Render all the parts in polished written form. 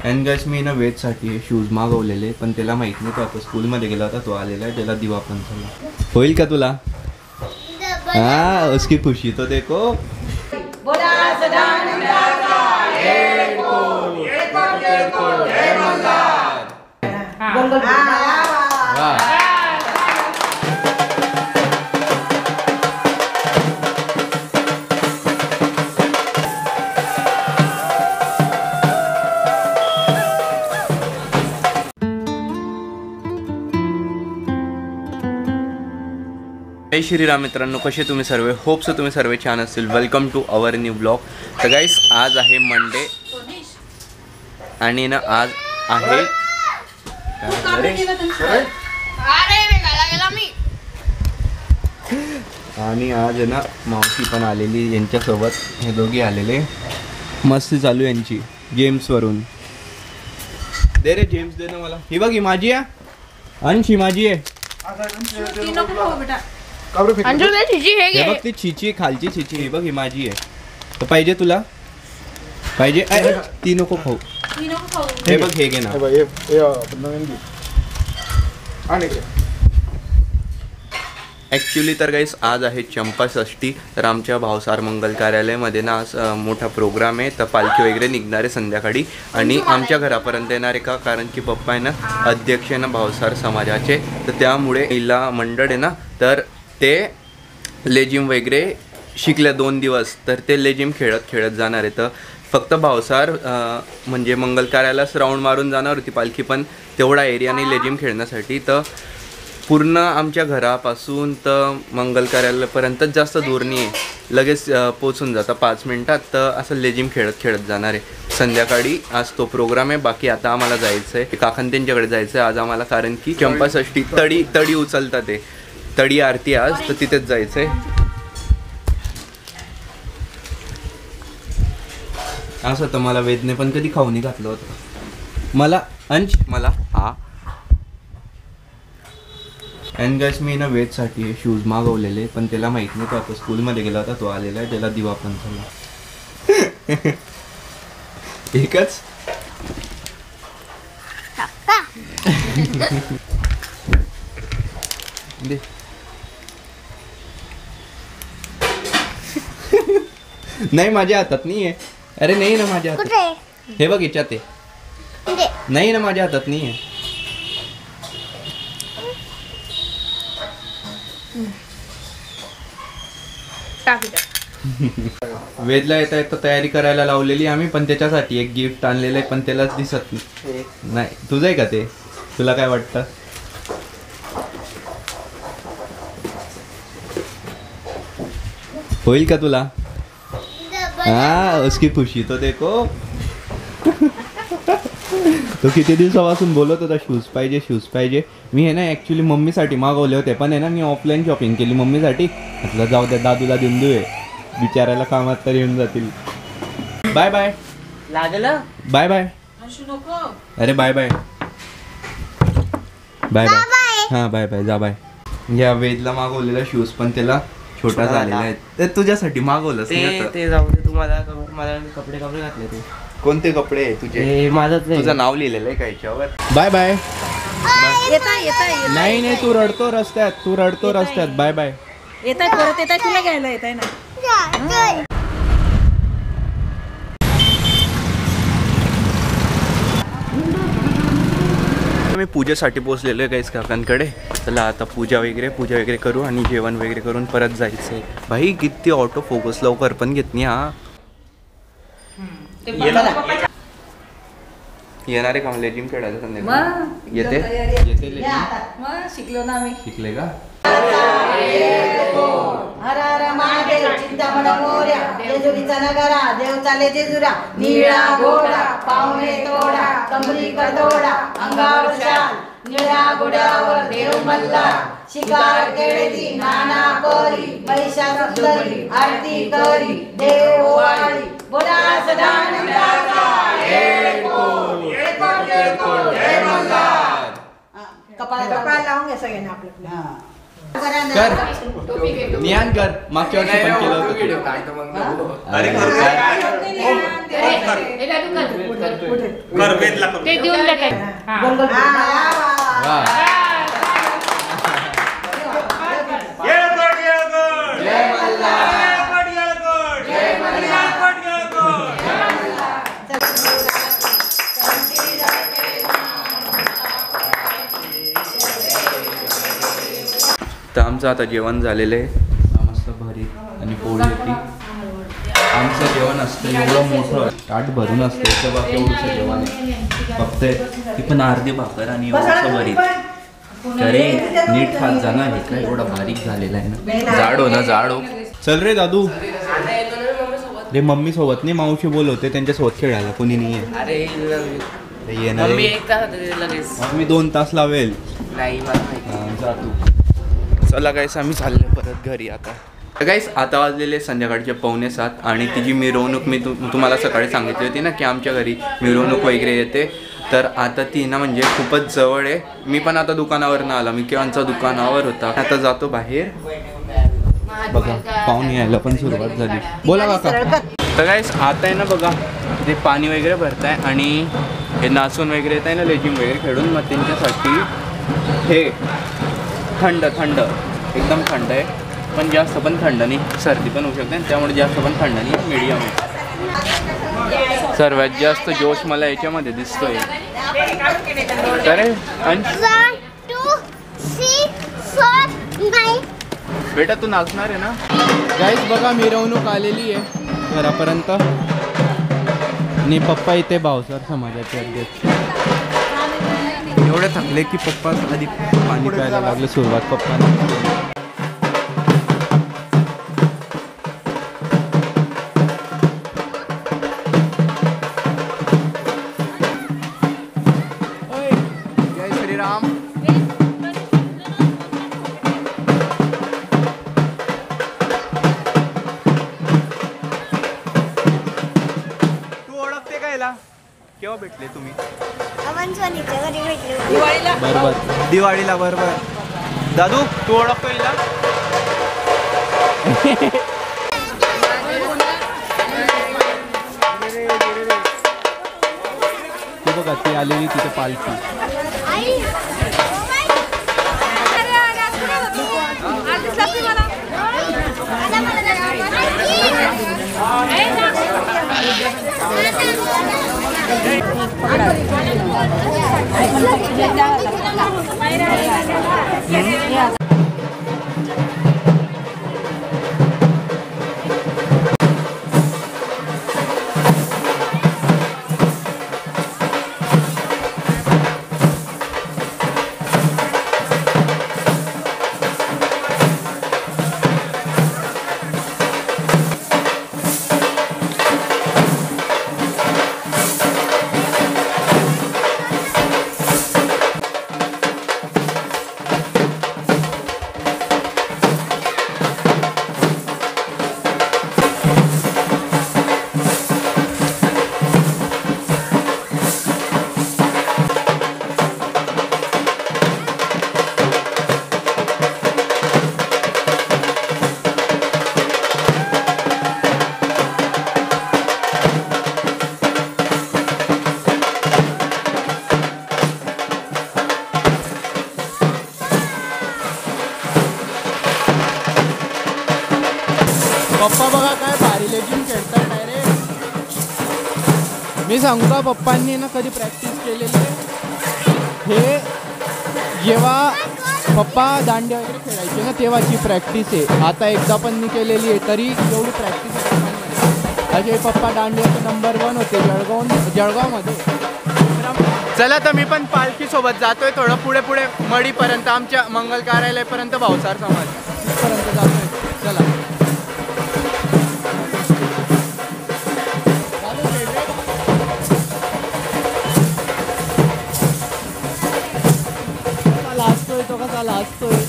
And guys मी ना वेदसाठी shoes मागवलेले पण त्याला माहित नाही, तो आता स्कूलमध्ये गेला होता, तो आलेला आहे, त्याला दिवा पण झाला. होईल का तुला? हाँ उसकी खुशी तो देखो. जय श्रीराम मित्रांनो, कसे तुम्ही सर्व? होप्स तुम्ही सर्व छान असतील. Welcome to our new blog. तर गाईस आज आहे मंडे आणि ना आज आहे आणि आज ना मावशी पण आलेली, यांच्यासोबत हे दोघे आलेले. मस्ती चालू यांची जेम्सवरून. दे रे जेम्स, दे ना मला. ही बघ, ही माझी आहे, अंशी माझी आहे. हे बघ ती चिची, खालची चिची, ही बघ ही माझी आहे. तर पाहिजे तुला? पाहिजे? ती नको खाऊ. हे बघ, हे घे ना. ॲक्च्युली तर गाईस आज आहे चंपाषष्ठी. तर आमच्या भावसार मंगल कार्यालयामध्ये ना आज मोठा प्रोग्राम आहे. तर पालखी वगैरे निघणार आहे संध्याकाळी आणि आमच्या घरापर्यंत येणार आहे का, कारण की पप्पा आहे ना अध्यक्ष आहे ना भावसार समाजाचे. तर त्यामुळे हिला मंडळ आहे ना, तर ते लेझिम वगैरे शिकल्या 2 दिवस, तर ते लेझिम खेळत जाणार आहे. तर फक्त भावसार म्हणजे मंगल कार्यालयास राऊंड मारून जाणार होती पालखी, पण तेवढा एरिया नाही लेझिम खेळण्यासाठी. तर पूर्ण आमच्या घरापासून तर मंगल कार्यालयापर्यंतच जास्त दूर नाही आहे, लगेच पोचून जातं 5 मिनटात. तर असं लेझिम खेळत जाणार आहे संध्याकाळी. आज तो प्रोग्राम आहे. बाकी आता आम्हाला जायचं आहे काकां त्यांच्याकडे जायचं आहे आज आम्हाला, कारण की चंपाषष्ठी तडी उचलतात ते, तडी आरती आज, तर तिथेच जायचं आहे. असं तर मला वेदने पण कधी खाऊ नाही घातलं होतं मला, अंश मला. हा अँड गाइस मी ना वेदसाठी शूज मागवलेले पण त्याला माहित नाही, तो आता स्कूलमध्ये गेला होता, तो आलेला आहे, त्याला दिवा पण झाला. एकच दे. नाही माझ्या हातात नाही आहे. अरे नाही ना माझ्या हातात. हे बघ याच्यात आहे. नाही ना माझ्या हातात नाही आहे. वेदला येता येता तयारी करायला लावलेली आम्ही, पण त्याच्यासाठी एक गिफ्ट आणलेलं आहे, पण त्यालाच दिसत नाही. तुझं आहे का ते? तुला काय वाटतं? होईल का तुला? हाँ उसकी खुशी तो देखो. तो किती दिवसापासून बोलत होता शूज पाहिजे. मी आहे ना ॲक्च्युली मम्मीसाठी मागवले होते, पण आहे ना मी ऑफलाईन शॉपिंग केली मम्मीसाठी. म्हटलं जाऊ द्या, दादूला देऊन देऊ, बिचारायला कामात तर येऊन जातील. बाय बाय लागलं. Bye bye. अरे बाय बाय बाय बाय. हां बाय बाय, जा बाय. या वेदला मागवलेला शूज पण त्याला छोटा झालेला आहे. ते तुझ्यासाठी मागवलं ते जाऊ दे. तुम्हाला मला कपडे घातले ते. कोणते कपडे तुझे? तुझं नाव लिहिलेलं आहे का याच्यावर? Bye bye. नाही तू रडतो रस्त्यात. Bye bye. येताय परत येताय, तुला घ्यायला येताय ना. मी पूजेसाठी पोचलेलो आहे गाईस काकांकडे. चला आता पूजा वगैरे करू आणि जेवण वगैरे करून परत जायचं आहे. भाई किती ऑटो फोकस लवकर पण घेत नाही. हा येणार आहे का लेझिम खेळायला संध्याकाळी? येते शिकलो ना आम्ही. शिकले का? हर हर महादेव चिंतामण मोर्या, जेजुरीचा नगरा देव चाले जेजुरा. निळा घोडा पाहुणे तोडा, कमरी कडोडा अंगावर शाल, निळ्या घोड्यावर देव मल्ला. शिकार केळी नाना कोरी, महिषासुंदरी आरती करी, देव ओवाळी. बोला सदानंदाचा कपाळ लावून घ्या सगळ्यांना आपलं. कर निहान कर, मागच्या वर्षी पण केलं होतं. अरे ते देऊन टाकाय. तर आमचं आता जेवण झालेलं आहे. मस्त भरीत आणि पोळी होती. आमचं जेवण असतं एवढं मोठं ताट भरून असतं, तर बाकी एवढंसं जेवण आहे. फक्त ती पण अर्धी भाकर आणि एवढंसं भरीत. अरे नीट खात जाणार हे काय एवढा बारीक झालेला आहे ना. जाड हो ना, जाड हो. चल रे दादू. रे मम्मी सोबत नाही, मावशी बोलवते त्यांच्यासोबत खेळायला, कोणी नाही आहे. अरे येणार मम्मी 1 तास लगेच. मी 2 तास लावेल. नाही मला माहिती. जा तू. चला गाईस, आम्ही चालले परत घरी आता. गाईस आता वाजलेले संध्याकाळचे 6:45 आणि तिची मिरवणूक मी तुम्हाला सकाळी सांगितली होती ना की आमच्या घरी मिरवणूक वगैरे येते. तर आता ती ना म्हणजे खूपच जवळ आहे. मी पण आता दुकानावरनं आला, मी केव्हांचा दुकानावर होता, आता जातो बाहेर. बघा पाहुणे यायला पण सुरुवात झाली. बोला काका. तर गाईस आता आहे ना बघा ते पाणी वगैरे भरताय आणि हे नाचून वगैरे येत आहे ना, लेझिम वगैरे खेळून. मग त्यांच्यासाठी हे थंड थंड एकदम थंड आहे, पण जास्त पण थंड नाही, सर्दी पण होऊ शकते, त्यामुळे जास्त पण थंड नाही, मीडियम आहे. सर्वात जास्त जोश मला याच्यामध्ये दिसतोय. अरे बेटा तू नाचणार आहे ना. गाईस बघा मिरवणूक आलेली आहे घरापर्यंत आणि पप्पा इथे भावसार समाजाचे अध्यक्ष. एवढे थकले की पप्पा आधी पाणी प्यायला लागले. सुरुवात पप्पाने. जय श्रीराम. तू ओळखते का याला? केव्हा भेटले तुम्ही? बरोबर दिवाळीला. बरोबर दादू तू ओळखतो हिला? तू बघा ती आलेली तिथे पालखी. पप्पा बघा काय भारी लेझिम खेळतात डायरेक्ट. मी सांगू का पप्पांनी ना कधी प्रॅक्टिस केलेली हे जेव्हा पप्पा दांड्या वगैरे खेळायचे ना तेव्हाची प्रॅक्टिस आहे. आता एकदा पण मी केलेली आहे तरी एवढी प्रॅक्टिस आहे. असे पप्पा दांड्याचे नंबर 1 होते जळगावमध्ये. चला तर मी पण पालखीसोबत जातोय थोडं पुढे पुढे मडीपर्यंत, आमच्या मंगल कार्यालयापर्यंत, भावसार समाज पर्यंत जातोय. चला लाजतोय तो, कसा लाजतोय.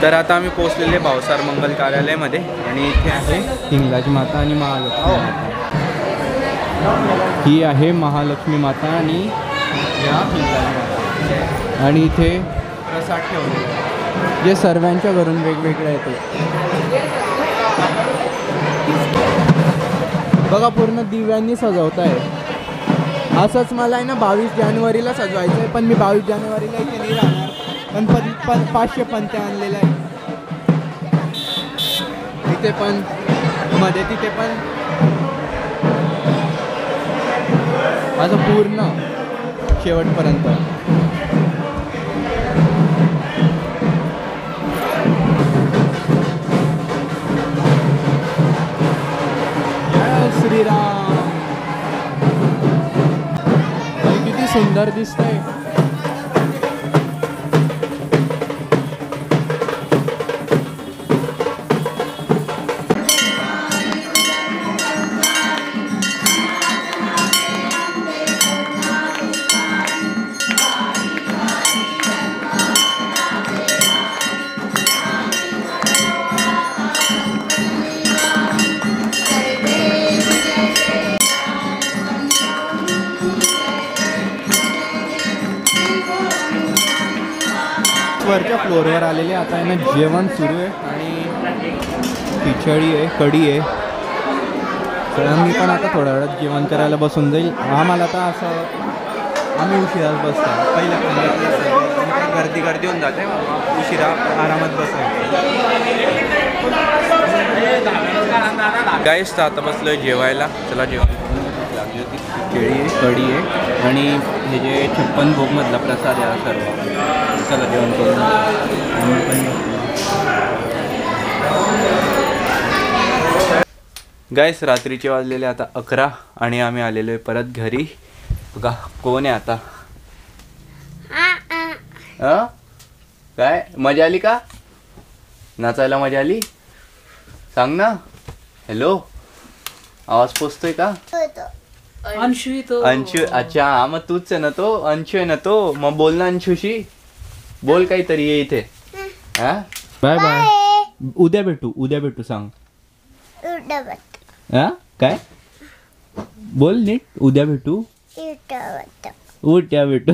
तर आता आम्ही पोहोचलेले भावसार मंगल कार्यालयामध्ये आणि इथे आहे हिंगलाजी माता आणि महालक्ष्मी माता. ही आहे महालक्ष्मी माता आणि या हिंगलाजी माता. आणि इथे प्रसाद ठेवलेला आहे जे सर्वांच्या घरून वेगवेगळं येतो. बघा पूर्ण दिव्यांनी सजवत आहे. असंच मला आहे ना 22 जानेवारीला सजवायचं आहे, पण मी 22 जानेवारीला इथे नाही राहणार. पण 500 पंत्या आणलेल्या आहे तिथे पण मध्ये, तिथे पण माझं पूर्ण शेवटपर्यंत. जय श्रीराम. किती सुंदर दिसतंय. वरच्या फ्लोअरवर आलेले आता आहे ना जेवण सुरू आहे आणि खिचडी आहे, कढी आहे. तर मी पण आता थोड्या वेळात जेवण करायला बसून जाईल. आम्हाला आता असं आम्ही उशिराच बसतो. पहिल्या गर्दी होऊन जाते, उशिरा आरामात बसायचं. गाईस तर आता बसलोय जेवायला. चला जेवण लागली होती. खिचडी आहे, कढी आहे आणि हे जे 56 भोगमधला प्रसाद आहे सर्व. चला जेवण करून. गाईस रात्रीचे वाजलेले आता 11 आणि आम्ही आलेलो आहे परत घरी. बघा कोण आहे आता. काय मजा आली का? नाचायला मजा आली? सांग ना. हॅलो, आवाज पोचतोय का? अंशू तो अंशू. अच्छा हा मग तूच आहे ना तो. अंशू आहे ना तो. मग बोल ना अंशूशी. बोल काहीतरी ये इथे. हा बाय बाय. उद्या भेटू सांग. हा काय बोल नीट. उद्या भेटू. उद्या भेटू.